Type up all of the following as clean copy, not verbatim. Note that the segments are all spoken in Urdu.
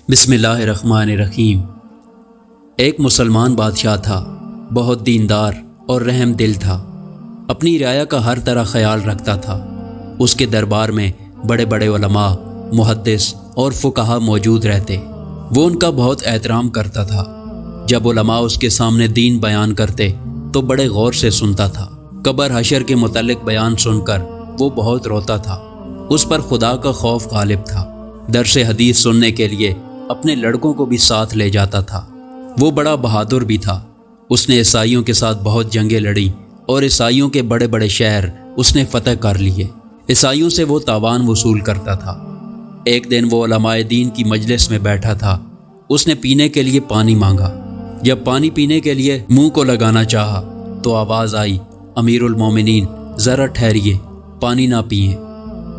بسم اللہ الرحمن الرحیم۔ ایک مسلمان بادشاہ تھا، بہت دیندار اور رحم دل تھا، اپنی رعایا کا ہر طرح خیال رکھتا تھا۔ اس کے دربار میں بڑے بڑے علماء، محدث اور فقہا موجود رہتے، وہ ان کا بہت احترام کرتا تھا۔ جب علماء اس کے سامنے دین بیان کرتے تو بڑے غور سے سنتا تھا۔ قبر حشر کے متعلق بیان سن کر وہ بہت روتا تھا، اس پر خدا کا خوف غالب تھا۔ درس حدیث سننے کے لیے اپنے لڑکوں کو بھی ساتھ لے جاتا تھا۔ وہ بڑا بہادر بھی تھا، اس نے عیسائیوں کے ساتھ بہت جنگیں لڑیں اور عیسائیوں کے بڑے بڑے شہر اس نے فتح کر لیے۔ عیسائیوں سے وہ تاوان وصول کرتا تھا۔ ایک دن وہ علماء دین کی مجلس میں بیٹھا تھا، اس نے پینے کے لیے پانی مانگا۔ جب پانی پینے کے لیے منہ کو لگانا چاہا تو آواز آئی، امیر المومنین ذرا ٹھہریے، پانی نہ پئیں۔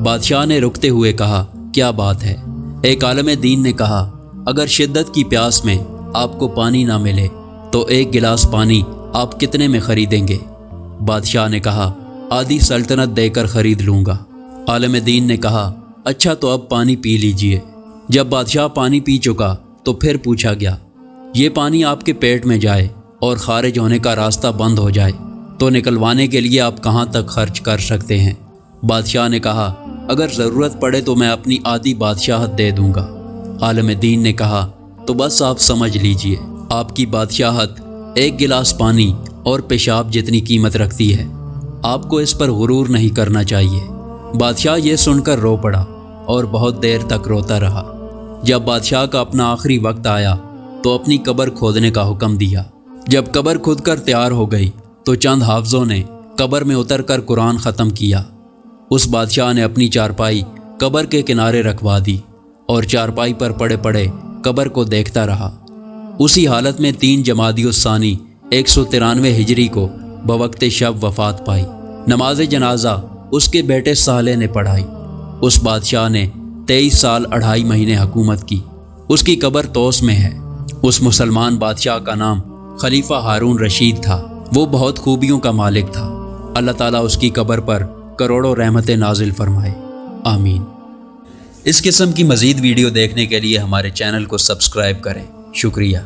بادشاہ نے رکتے ہوئے کہا، کیا بات ہے؟ ایک عالم دین نے کہا، اگر شدت کی پیاس میں آپ کو پانی نہ ملے تو ایک گلاس پانی آپ کتنے میں خریدیں گے؟ بادشاہ نے کہا، آدھی سلطنت دے کر خرید لوں گا۔ عالم دین نے کہا، اچھا تو اب پانی پی لیجئے۔ جب بادشاہ پانی پی چکا تو پھر پوچھا گیا، یہ پانی آپ کے پیٹ میں جائے اور خارج ہونے کا راستہ بند ہو جائے تو نکلوانے کے لیے آپ کہاں تک خرچ کر سکتے ہیں؟ بادشاہ نے کہا، اگر ضرورت پڑے تو میں اپنی آدھی بادشاہت دے دوں گا۔ عالم دین نے کہا، تو بس آپ سمجھ لیجئے، آپ کی بادشاہت ایک گلاس پانی اور پیشاب جتنی قیمت رکھتی ہے، آپ کو اس پر غرور نہیں کرنا چاہیے۔ بادشاہ یہ سن کر رو پڑا اور بہت دیر تک روتا رہا۔ جب بادشاہ کا اپنا آخری وقت آیا تو اپنی قبر کھودنے کا حکم دیا۔ جب قبر کھود کر تیار ہو گئی تو چند حافظوں نے قبر میں اتر کر قرآن ختم کیا۔ اس بادشاہ نے اپنی چارپائی قبر کے کنارے رکھوا دی اور چارپائی پر پڑے پڑے قبر کو دیکھتا رہا۔ اسی حالت میں 3 جمادی الثانی 193 ہجری کو بوقت شب وفات پائی۔ نماز جنازہ اس کے بیٹے صالح نے پڑھائی۔ اس بادشاہ نے 23 سال 2.5 مہینے حکومت کی۔ اس کی قبر طوس میں ہے۔ اس مسلمان بادشاہ کا نام خلیفہ ہارون رشید تھا۔ وہ بہت خوبیوں کا مالک تھا۔ اللہ تعالیٰ اس کی قبر پر کروڑوں رحمتیں نازل فرمائے، آمین۔ اس قسم کی مزید ویڈیو دیکھنے کے لیے ہمارے چینل کو سبسکرائب کریں۔ شکریہ۔